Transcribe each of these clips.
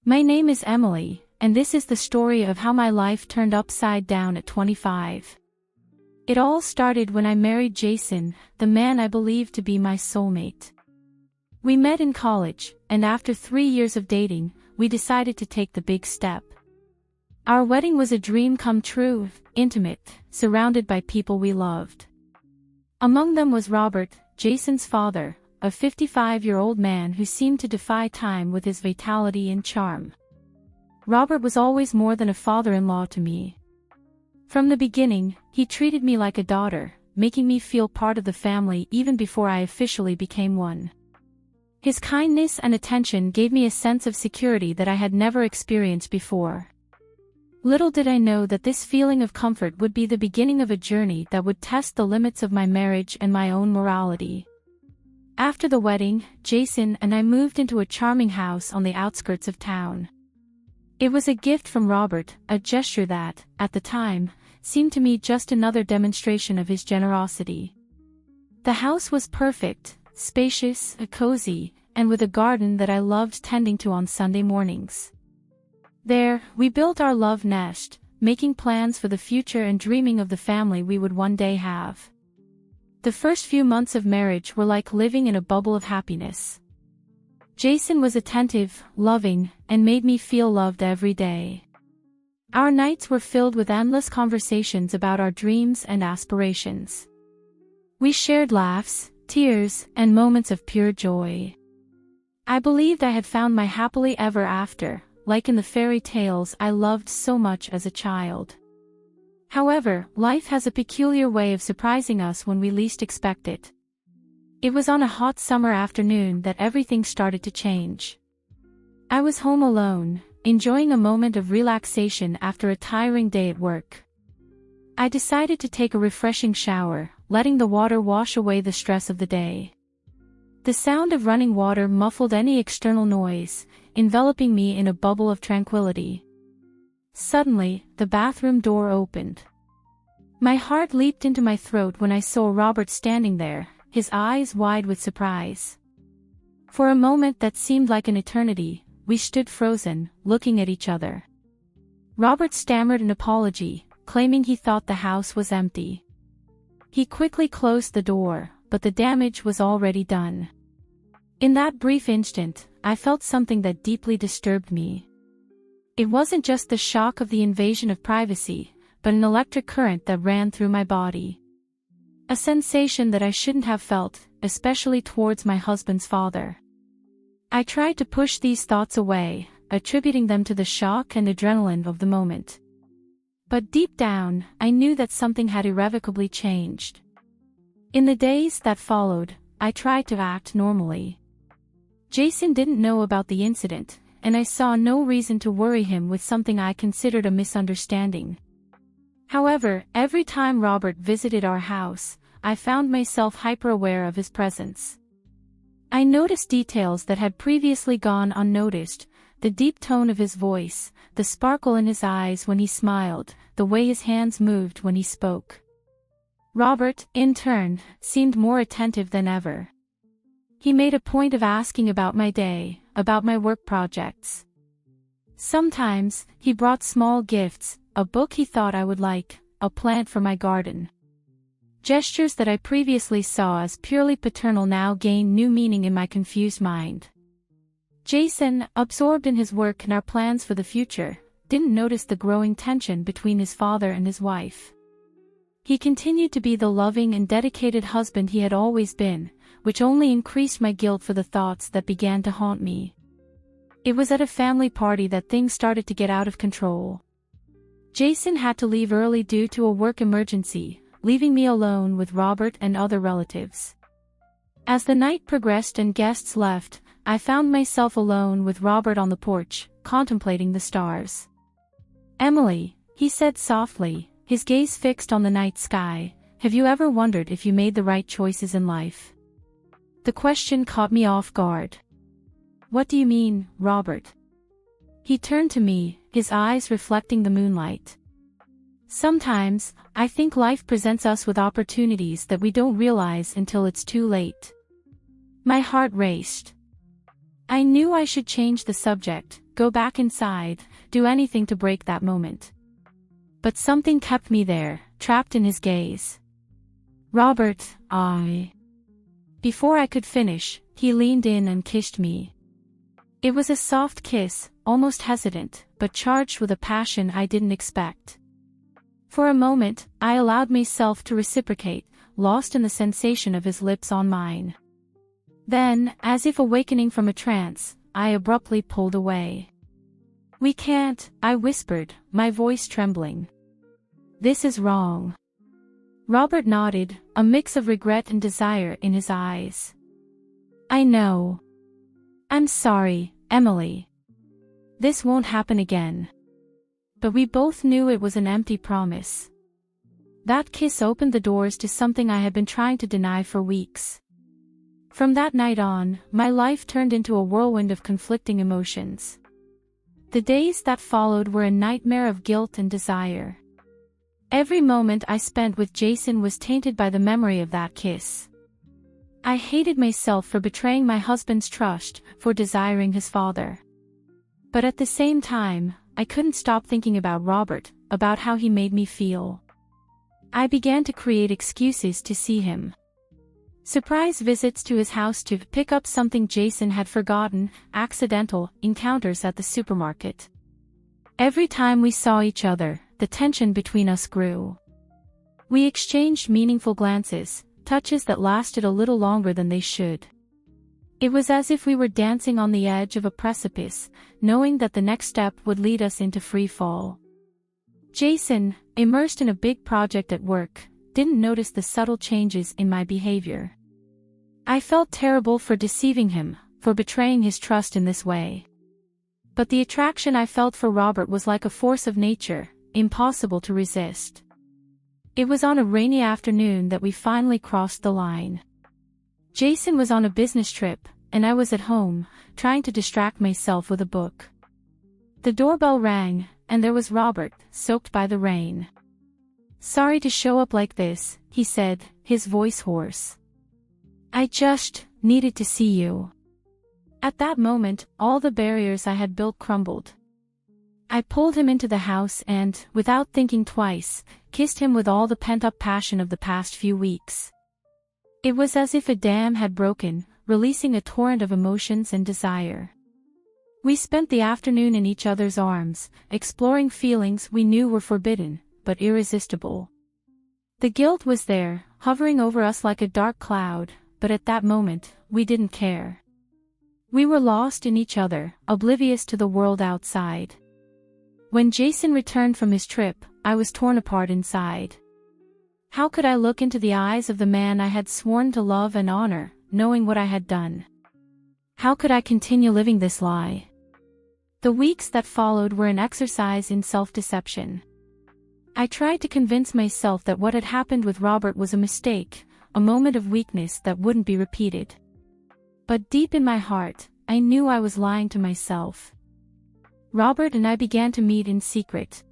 My name is Emily, and this is the story of how my life turned upside down at 25. It all started when I married Jason, the man I believed to be my soulmate. We met in college, and after 3 years of dating, we decided to take the big step. Our wedding was a dream come true, intimate, surrounded by people we loved. Among them was Robert, Jason's father, a 55-year-old man who seemed to defy time with his vitality and charm. Robert was always more than a father-in-law to me. From the beginning, he treated me like a daughter, making me feel part of the family even before I officially became one. His kindness and attention gave me a sense of security that I had never experienced before. Little did I know that this feeling of comfort would be the beginning of a journey that would test the limits of my marriage and my own morality. After the wedding, Jason and I moved into a charming house on the outskirts of town. It was a gift from Robert, a gesture that, at the time, seemed to me just another demonstration of his generosity. The house was perfect, spacious, cozy, and with a garden that I loved tending to on Sunday mornings. There, we built our love nest, making plans for the future and dreaming of the family we would one day have. The first few months of marriage were like living in a bubble of happiness. Jason was attentive, loving, and made me feel loved every day. Our nights were filled with endless conversations about our dreams and aspirations. We shared laughs, tears, and moments of pure joy. I believed I had found my happily ever after, like in the fairy tales I loved so much as a child. However, life has a peculiar way of surprising us when we least expect it. It was on a hot summer afternoon that everything started to change. I was home alone, enjoying a moment of relaxation after a tiring day at work. I decided to take a refreshing shower, letting the water wash away the stress of the day. The sound of running water muffled any external noise, enveloping me in a bubble of tranquility. Suddenly, the bathroom door opened. My heart leaped into my throat when I saw Robert standing there, his eyes wide with surprise. For a moment that seemed like an eternity, we stood frozen, looking at each other. Robert stammered an apology, claiming he thought the house was empty. He quickly closed the door, but the damage was already done. In that brief instant, I felt something that deeply disturbed me. It wasn't just the shock of the invasion of privacy, but an electric current that ran through my body. A sensation that I shouldn't have felt, especially towards my husband's father. I tried to push these thoughts away, attributing them to the shock and adrenaline of the moment. But deep down, I knew that something had irrevocably changed. In the days that followed, I tried to act normally. Jason didn't know about the incident, and I saw no reason to worry him with something I considered a misunderstanding. However, every time Robert visited our house, I found myself hyper-aware of his presence. I noticed details that had previously gone unnoticed, the deep tone of his voice, the sparkle in his eyes when he smiled, the way his hands moved when he spoke. Robert, in turn, seemed more attentive than ever. He made a point of asking about my day, about my work projects. Sometimes, he brought small gifts, a book he thought I would like, a plant for my garden. Gestures that I previously saw as purely paternal now gained new meaning in my confused mind. Jason, absorbed in his work and our plans for the future, didn't notice the growing tension between his father and his wife. He continued to be the loving and dedicated husband he had always been, which only increased my guilt for the thoughts that began to haunt me. It was at a family party that things started to get out of control. Jason had to leave early due to a work emergency, leaving me alone with Robert and other relatives. As the night progressed and guests left, I found myself alone with Robert on the porch, contemplating the stars. "Emily," he said softly, his gaze fixed on the night sky, "have you ever wondered if you made the right choices in life?" The question caught me off guard. "What do you mean, Robert?" He turned to me, his eyes reflecting the moonlight. "Sometimes, I think life presents us with opportunities that we don't realize until it's too late." My heart raced. I knew I should change the subject, go back inside, do anything to break that moment. But something kept me there, trapped in his gaze. "Robert, I..." Before I could finish, he leaned in and kissed me. It was a soft kiss, almost hesitant, but charged with a passion I didn't expect. For a moment, I allowed myself to reciprocate, lost in the sensation of his lips on mine. Then, as if awakening from a trance, I abruptly pulled away. "We can't," I whispered, my voice trembling. "This is wrong." Robert nodded, a mix of regret and desire in his eyes. "I know. I'm sorry, Emily. This won't happen again." But we both knew it was an empty promise. That kiss opened the doors to something I had been trying to deny for weeks. From that night on, my life turned into a whirlwind of conflicting emotions. The days that followed were a nightmare of guilt and desire. Every moment I spent with Jason was tainted by the memory of that kiss. I hated myself for betraying my husband's trust, for desiring his father. But at the same time, I couldn't stop thinking about Robert, about how he made me feel. I began to create excuses to see him. Surprise visits to his house to pick up something Jason had forgotten, accidental encounters at the supermarket. Every time we saw each other, the tension between us grew. We exchanged meaningful glances, touches that lasted a little longer than they should. It was as if we were dancing on the edge of a precipice, knowing that the next step would lead us into free fall. Jason, immersed in a big project at work, didn't notice the subtle changes in my behavior. I felt terrible for deceiving him, for betraying his trust in this way. But the attraction I felt for Robert was like a force of nature, impossible to resist. It was on a rainy afternoon that we finally crossed the line. Jason was on a business trip, and I was at home, trying to distract myself with a book. The doorbell rang, and there was Robert, soaked by the rain. "Sorry to show up like this," he said, his voice hoarse. "I just needed to see you." At that moment, all the barriers I had built crumbled. I pulled him into the house and, without thinking twice, kissed him with all the pent-up passion of the past few weeks. It was as if a dam had broken, releasing a torrent of emotions and desire. We spent the afternoon in each other's arms, exploring feelings we knew were forbidden, but irresistible. The guilt was there, hovering over us like a dark cloud, but at that moment, we didn't care. We were lost in each other, oblivious to the world outside. When Jason returned from his trip, I was torn apart inside. How could I look into the eyes of the man I had sworn to love and honor, knowing what I had done? How could I continue living this lie? The weeks that followed were an exercise in self-deception. I tried to convince myself that what had happened with Robert was a mistake, a moment of weakness that wouldn't be repeated. But deep in my heart, I knew I was lying to myself. Robert and I began to meet in secret.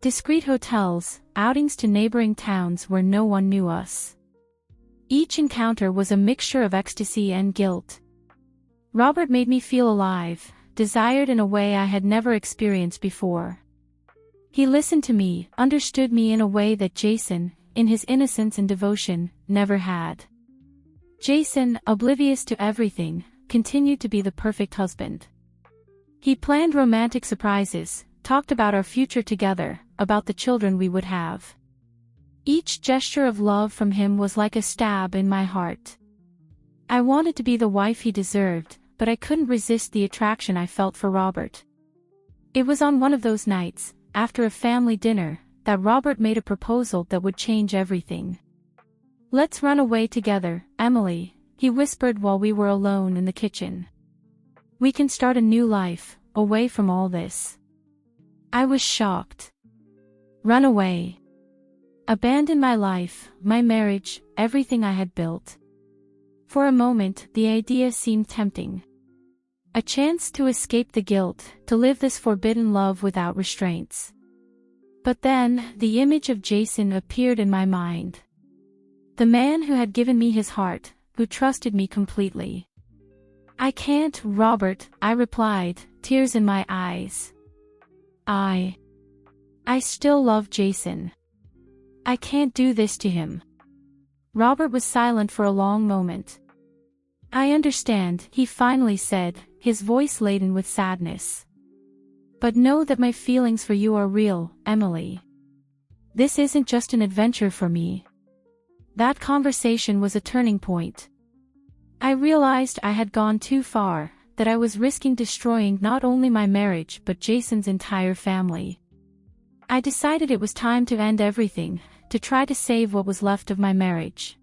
Discreet hotels, outings to neighboring towns where no one knew us. Each encounter was a mixture of ecstasy and guilt. Robert made me feel alive, desired in a way I had never experienced before. He listened to me, understood me in a way that Jason, in his innocence and devotion, never had. Jason, oblivious to everything, continued to be the perfect husband. He planned romantic surprises, talked about our future together, about the children we would have. Each gesture of love from him was like a stab in my heart. I wanted to be the wife he deserved, but I couldn't resist the attraction I felt for Robert. It was on one of those nights, after a family dinner, that Robert made a proposal that would change everything. "Let's run away together, Emily," he whispered while we were alone in the kitchen. "We can start a new life, away from all this." I was shocked. Run away. Abandon my life, my marriage, everything I had built. For a moment, the idea seemed tempting. A chance to escape the guilt, to live this forbidden love without restraints. But then, the image of Jason appeared in my mind. The man who had given me his heart, who trusted me completely. "I can't, Robert," I replied, tears in my eyes. I still love Jason. I can't do this to him." Robert was silent for a long moment. "I understand," he finally said, his voice laden with sadness. "But know that my feelings for you are real, Emily. This isn't just an adventure for me." That conversation was a turning point. I realized I had gone too far, that I was risking destroying not only my marriage but Jason's entire family. I decided it was time to end everything, to try to save what was left of my marriage.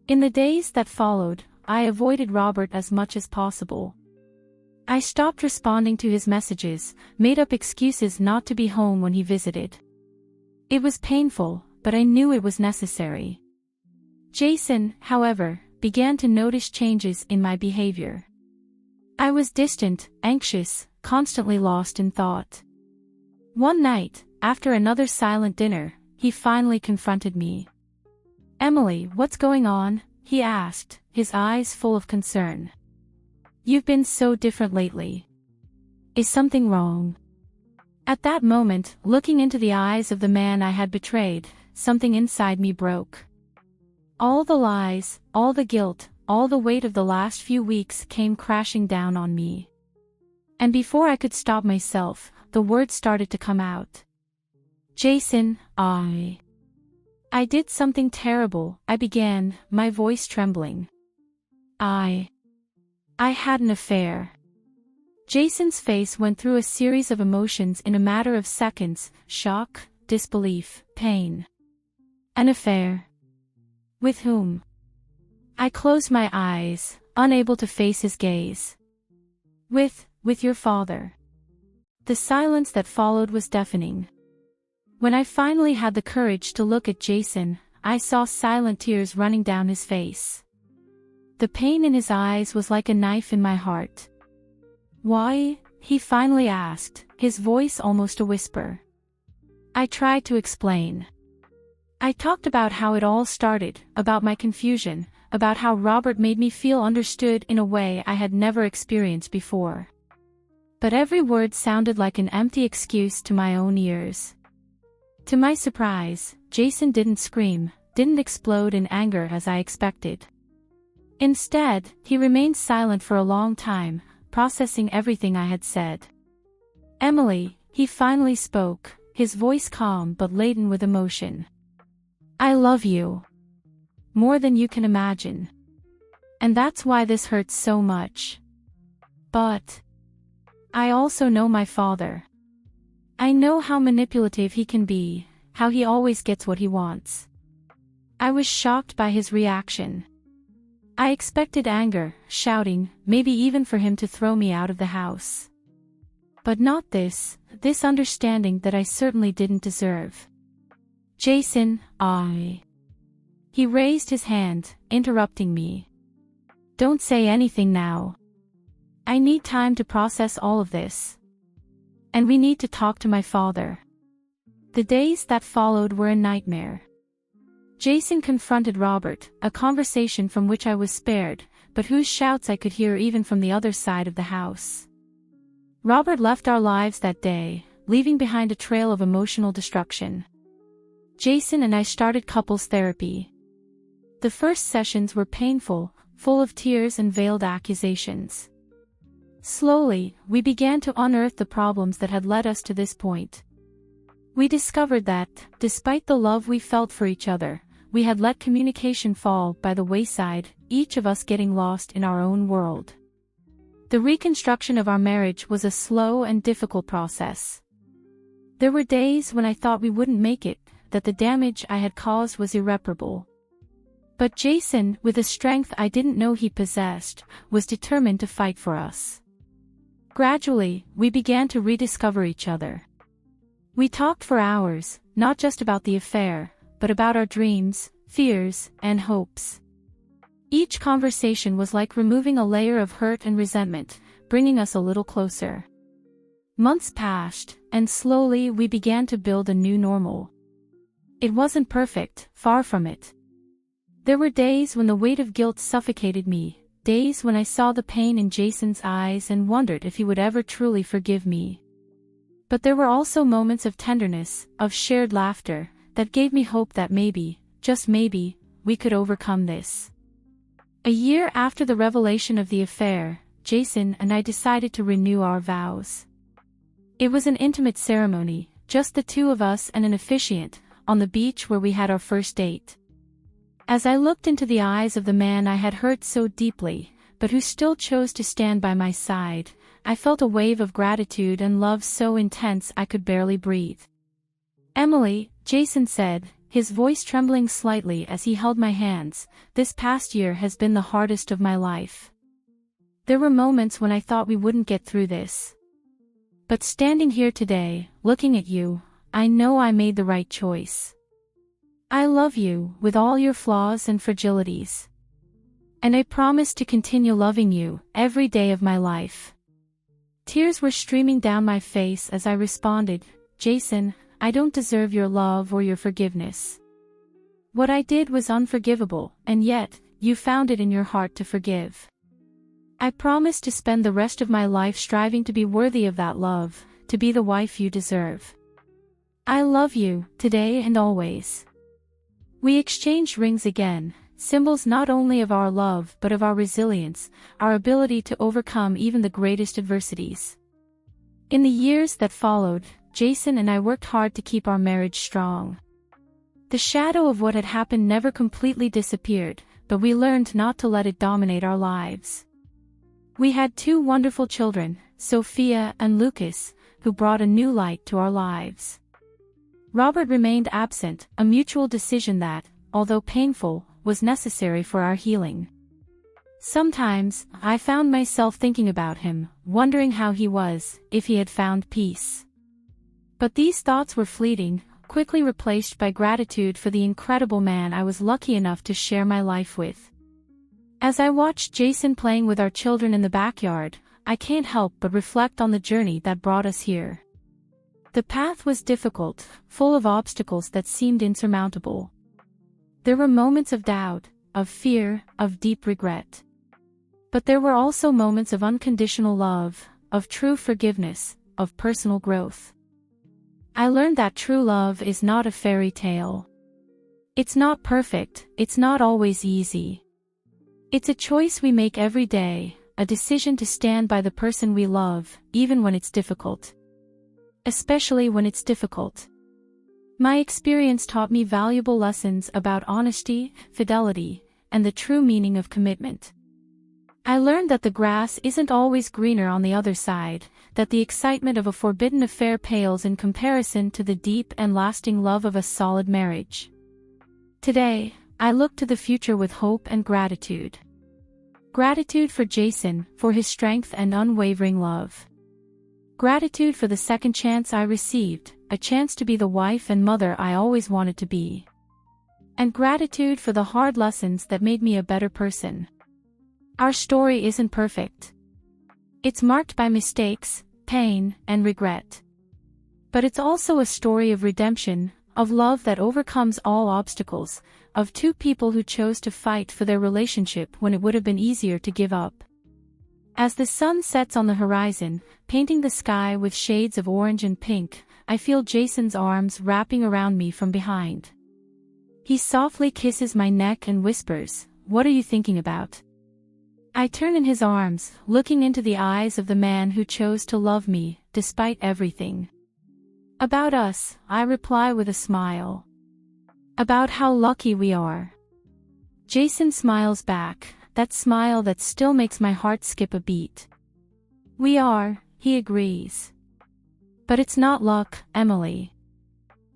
In the days that followed, I avoided Robert as much as possible. I stopped responding to his messages, made up excuses not to be home when he visited. It was painful, but I knew it was necessary. Jason, however, began to notice changes in my behavior. I was distant, anxious, constantly lost in thought. One night, after another silent dinner, he finally confronted me. "Emily, what's going on?" he asked, his eyes full of concern. "You've been so different lately. Is something wrong?" At that moment, looking into the eyes of the man I had betrayed, something inside me broke. All the lies, all the guilt, all the weight of the last few weeks came crashing down on me. And before I could stop myself, the words started to come out. "Jason, I did something terrible," I began, my voice trembling. I had an affair." Jason's face went through a series of emotions in a matter of seconds: shock, disbelief, pain. "An affair? With whom?" I closed my eyes, unable to face his gaze. With your father." The silence that followed was deafening. When I finally had the courage to look at Jason, I saw silent tears running down his face. The pain in his eyes was like a knife in my heart. "Why?" he finally asked, his voice almost a whisper. I tried to explain. I talked about how it all started, about my confusion, about how Robert made me feel understood in a way I had never experienced before. But every word sounded like an empty excuse to my own ears. To my surprise, Jason didn't scream, didn't explode in anger as I expected. Instead, he remained silent for a long time, processing everything I had said. "Emily," he finally spoke, his voice calm but laden with emotion. "I love you. More than you can imagine. And that's why this hurts so much. But I also know my father. I know how manipulative he can be, how he always gets what he wants." I was shocked by his reaction. I expected anger, shouting, maybe even for him to throw me out of the house. But not this understanding that I certainly didn't deserve. "Jason, He raised his hand, interrupting me. "Don't say anything now. I need time to process all of this. And we need to talk to my father." The days that followed were a nightmare. Jason confronted Robert, a conversation from which I was spared, but whose shouts I could hear even from the other side of the house. Robert left our lives that day, leaving behind a trail of emotional destruction. Jason and I started couples therapy. The first sessions were painful, full of tears and veiled accusations. Slowly, we began to unearth the problems that had led us to this point. We discovered that, despite the love we felt for each other, we had let communication fall by the wayside, each of us getting lost in our own world. The reconstruction of our marriage was a slow and difficult process. There were days when I thought we wouldn't make it, that the damage I had caused was irreparable. But Jason, with a strength I didn't know he possessed, was determined to fight for us. Gradually, we began to rediscover each other. We talked for hours, not just about the affair, but about our dreams, fears, and hopes. Each conversation was like removing a layer of hurt and resentment, bringing us a little closer. Months passed, and slowly we began to build a new normal. It wasn't perfect, far from it. There were days when the weight of guilt suffocated me, days when I saw the pain in Jason's eyes and wondered if he would ever truly forgive me. But there were also moments of tenderness, of shared laughter, that gave me hope that maybe, just maybe, we could overcome this. A year after the revelation of the affair, Jason and I decided to renew our vows. It was an intimate ceremony, just the two of us and an officiant, on the beach where we had our first date. As I looked into the eyes of the man I had hurt so deeply, but who still chose to stand by my side, I felt a wave of gratitude and love so intense I could barely breathe. "Emily," Jason said, his voice trembling slightly as he held my hands, "this past year has been the hardest of my life. There were moments when I thought we wouldn't get through this. But standing here today, looking at you, I know I made the right choice. I love you, with all your flaws and fragilities. And I promise to continue loving you, every day of my life." Tears were streaming down my face as I responded, "Jason, I don't deserve your love or your forgiveness. What I did was unforgivable, and yet, you found it in your heart to forgive. I promise to spend the rest of my life striving to be worthy of that love, to be the wife you deserve. I love you, today and always." We exchanged rings again, symbols not only of our love but of our resilience, our ability to overcome even the greatest adversities. In the years that followed, Jason and I worked hard to keep our marriage strong. The shadow of what had happened never completely disappeared, but we learned not to let it dominate our lives. We had two wonderful children, Sophia and Lucas, who brought a new light to our lives. Robert remained absent, a mutual decision that, although painful, was necessary for our healing. Sometimes, I found myself thinking about him, wondering how he was, if he had found peace. But these thoughts were fleeting, quickly replaced by gratitude for the incredible man I was lucky enough to share my life with. As I watched Jason playing with our children in the backyard, I can't help but reflect on the journey that brought us here. The path was difficult, full of obstacles that seemed insurmountable. There were moments of doubt, of fear, of deep regret. But there were also moments of unconditional love, of true forgiveness, of personal growth. I learned that true love is not a fairy tale. It's not perfect, it's not always easy. It's a choice we make every day, a decision to stand by the person we love, even when it's difficult. Especially when it's difficult. My experience taught me valuable lessons about honesty, fidelity, and the true meaning of commitment. I learned that the grass isn't always greener on the other side, that the excitement of a forbidden affair pales in comparison to the deep and lasting love of a solid marriage. Today, I look to the future with hope and gratitude. Gratitude for Jason, for his strength and unwavering love. Gratitude for the second chance I received, a chance to be the wife and mother I always wanted to be. And gratitude for the hard lessons that made me a better person. Our story isn't perfect. It's marked by mistakes, pain, and regret. But it's also a story of redemption, of love that overcomes all obstacles, of two people who chose to fight for their relationship when it would have been easier to give up. As the sun sets on the horizon, painting the sky with shades of orange and pink, I feel Jason's arms wrapping around me from behind. He softly kisses my neck and whispers, "What are you thinking about?" I turn in his arms, looking into the eyes of the man who chose to love me, despite everything. "About us," I reply with a smile. "About how lucky we are." Jason smiles back, that smile that still makes my heart skip a beat. "We are," he agrees. "But it's not luck, Emily.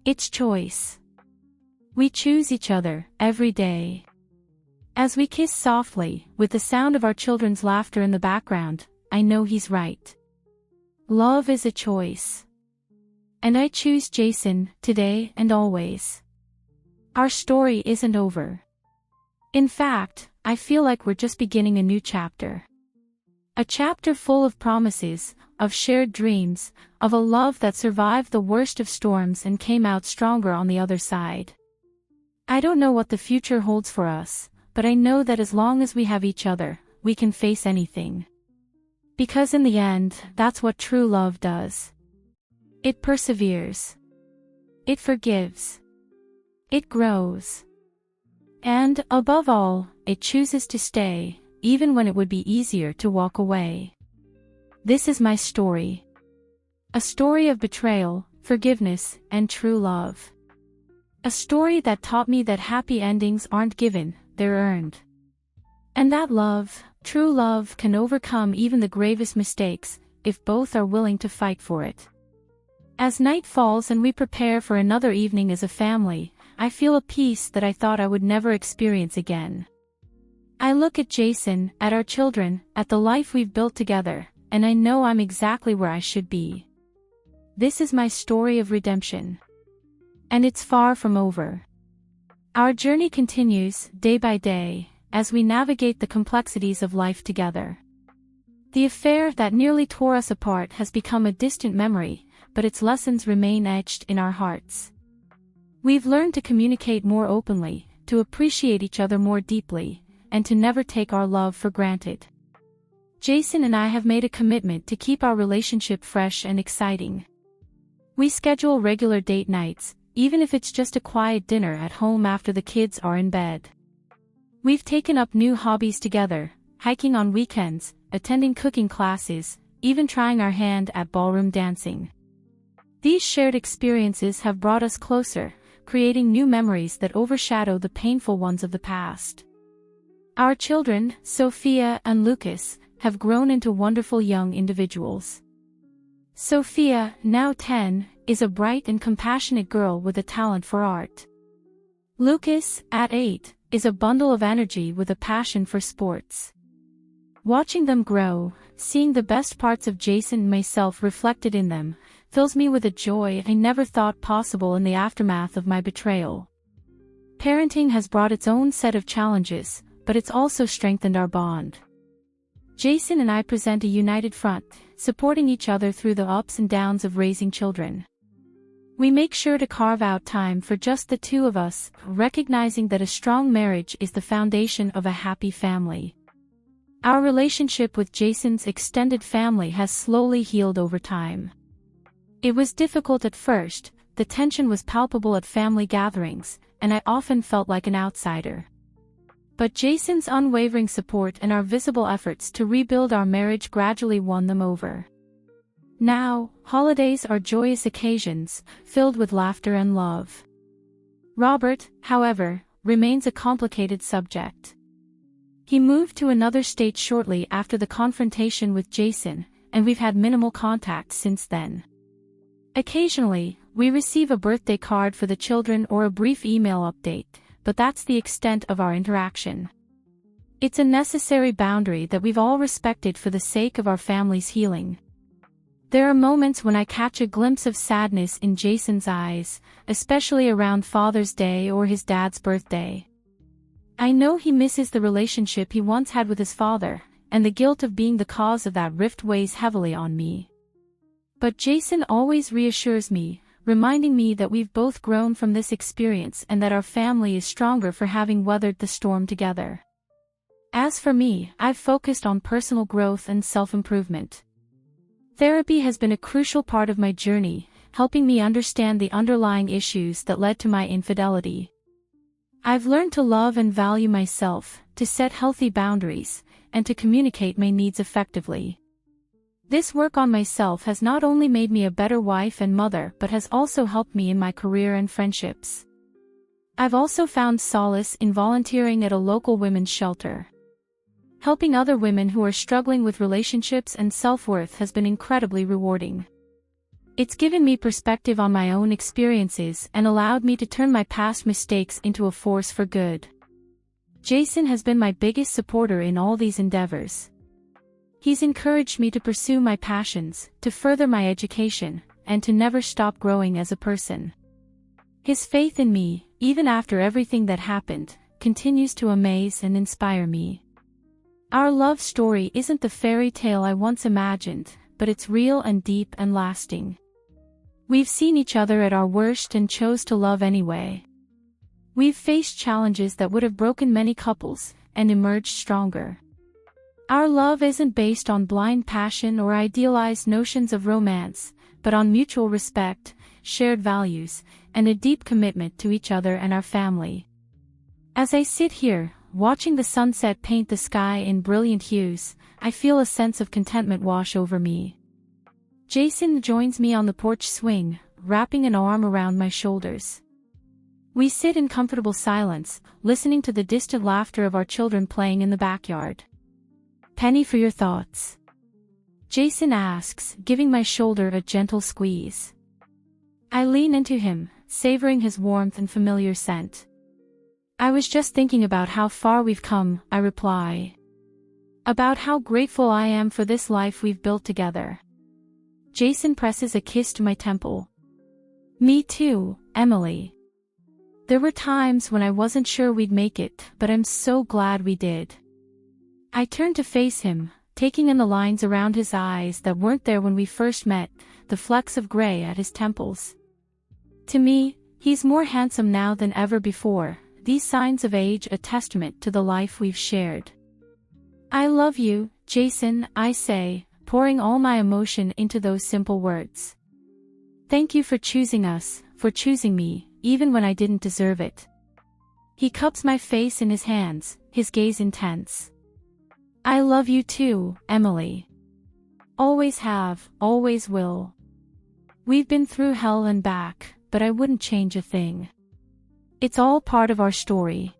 It's choice. We choose each other, every day." As we kiss softly, with the sound of our children's laughter in the background, I know he's right. Love is a choice. And I choose Jason, today and always. Our story isn't over. In fact, I feel like we're just beginning a new chapter. A chapter full of promises, of shared dreams, of a love that survived the worst of storms and came out stronger on the other side. I don't know what the future holds for us, but I know that as long as we have each other, we can face anything. Because in the end, that's what true love does. It perseveres. It forgives. It grows. And, above all, it chooses to stay, even when it would be easier to walk away. This is my story. A story of betrayal, forgiveness, and true love. A story that taught me that happy endings aren't given, they're earned. And that love, true love, can overcome even the gravest mistakes, if both are willing to fight for it. As night falls and we prepare for another evening as a family, I feel a peace that I thought I would never experience again. I look at Jason, at our children, at the life we've built together, and I know I'm exactly where I should be. This is my story of redemption. And it's far from over. Our journey continues, day by day, as we navigate the complexities of life together. The affair that nearly tore us apart has become a distant memory, but its lessons remain etched in our hearts. We've learned to communicate more openly, to appreciate each other more deeply, and to never take our love for granted. Jason and I have made a commitment to keep our relationship fresh and exciting. We schedule regular date nights, even if it's just a quiet dinner at home after the kids are in bed. We've taken up new hobbies together, hiking on weekends, attending cooking classes, even trying our hand at ballroom dancing. These shared experiences have brought us closer, creating new memories that overshadow the painful ones of the past. Our children, Sophia and Lucas, have grown into wonderful young individuals. Sophia, now 10, is a bright and compassionate girl with a talent for art. Lucas, at 8, is a bundle of energy with a passion for sports. Watching them grow, seeing the best parts of Jason and myself reflected in them, fills me with a joy I never thought possible in the aftermath of my betrayal. Parenting has brought its own set of challenges, but it's also strengthened our bond. Jason and I present a united front, supporting each other through the ups and downs of raising children. We make sure to carve out time for just the two of us, recognizing that a strong marriage is the foundation of a happy family. Our relationship with Jason's extended family has slowly healed over time. It was difficult at first, the tension was palpable at family gatherings, and I often felt like an outsider. But Jason's unwavering support and our visible efforts to rebuild our marriage gradually won them over. Now, holidays are joyous occasions, filled with laughter and love. Robert, however, remains a complicated subject. He moved to another state shortly after the confrontation with Jason, and we've had minimal contact since then. Occasionally, we receive a birthday card for the children or a brief email update, but that's the extent of our interaction. It's a necessary boundary that we've all respected for the sake of our family's healing. There are moments when I catch a glimpse of sadness in Jason's eyes, especially around Father's Day or his dad's birthday. I know he misses the relationship he once had with his father, and the guilt of being the cause of that rift weighs heavily on me. But Jason always reassures me, reminding me that we've both grown from this experience and that our family is stronger for having weathered the storm together. As for me, I've focused on personal growth and self-improvement. Therapy has been a crucial part of my journey, helping me understand the underlying issues that led to my infidelity. I've learned to love and value myself, to set healthy boundaries, and to communicate my needs effectively. This work on myself has not only made me a better wife and mother but has also helped me in my career and friendships. I've also found solace in volunteering at a local women's shelter. Helping other women who are struggling with relationships and self-worth has been incredibly rewarding. It's given me perspective on my own experiences and allowed me to turn my past mistakes into a force for good. Jason has been my biggest supporter in all these endeavors. He's encouraged me to pursue my passions, to further my education, and to never stop growing as a person. His faith in me, even after everything that happened, continues to amaze and inspire me. Our love story isn't the fairy tale I once imagined, but it's real and deep and lasting. We've seen each other at our worst and chose to love anyway. We've faced challenges that would have broken many couples, and emerged stronger. Our love isn't based on blind passion or idealized notions of romance, but on mutual respect, shared values, and a deep commitment to each other and our family. As I sit here, watching the sunset paint the sky in brilliant hues, I feel a sense of contentment wash over me. Jason joins me on the porch swing, wrapping an arm around my shoulders. We sit in comfortable silence, listening to the distant laughter of our children playing in the backyard. "Penny, for your thoughts?" Jason asks, giving my shoulder a gentle squeeze. I lean into him, savoring his warmth and familiar scent. "I was just thinking about how far we've come," I reply. "About how grateful I am for this life we've built together." Jason presses a kiss to my temple. "Me too, Emily. There were times when I wasn't sure we'd make it, but I'm so glad we did." I turn to face him, taking in the lines around his eyes that weren't there when we first met, the flecks of gray at his temples. To me, he's more handsome now than ever before, these signs of age a testament to the life we've shared. "I love you, Jason," I say, pouring all my emotion into those simple words. "Thank you for choosing us, for choosing me, even when I didn't deserve it." He cups my face in his hands, his gaze intense. "I love you too, Emily. Always have, always will. We've been through hell and back, but I wouldn't change a thing. It's all part of our story."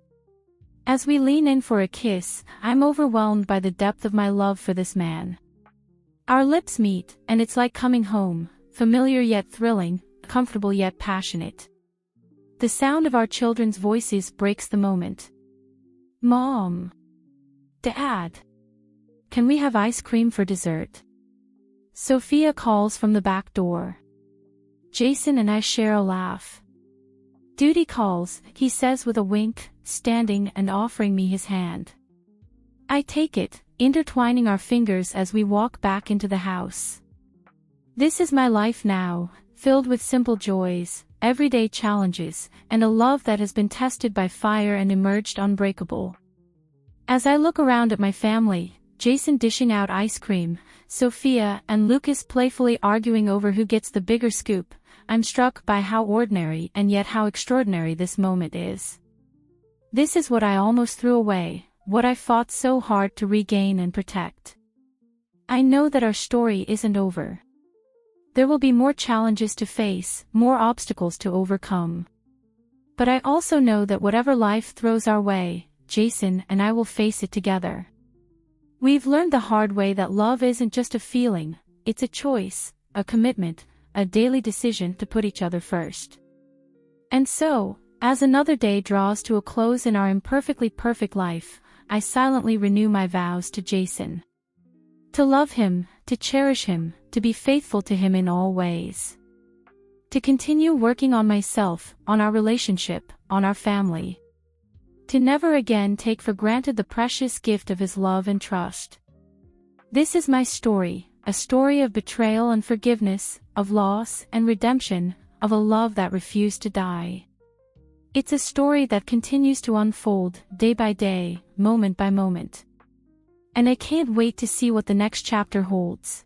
As we lean in for a kiss, I'm overwhelmed by the depth of my love for this man. Our lips meet, and it's like coming home, familiar yet thrilling, comfortable yet passionate. The sound of our children's voices breaks the moment. "Mom. Dad. Can we have ice cream for dessert?" Sophia calls from the back door. Jason and I share a laugh. "Duty calls," he says with a wink, standing and offering me his hand. I take it, intertwining our fingers as we walk back into the house. This is my life now, filled with simple joys, everyday challenges, and a love that has been tested by fire and emerged unbreakable. As I look around at my family, Jason dishing out ice cream, Sophia and Lucas playfully arguing over who gets the bigger scoop, I'm struck by how ordinary and yet how extraordinary this moment is. This is what I almost threw away, what I fought so hard to regain and protect. I know that our story isn't over. There will be more challenges to face, more obstacles to overcome. But I also know that whatever life throws our way, Jason and I will face it together. We've learned the hard way that love isn't just a feeling, it's a choice, a commitment, a daily decision to put each other first. And so, as another day draws to a close in our imperfectly perfect life, I silently renew my vows to Jason. To love him, to cherish him, to be faithful to him in all ways. To continue working on myself, on our relationship, on our family. To never again take for granted the precious gift of his love and trust. This is my story, a story of betrayal and forgiveness, of loss and redemption, of a love that refused to die. It's a story that continues to unfold, day by day, moment by moment. And I can't wait to see what the next chapter holds.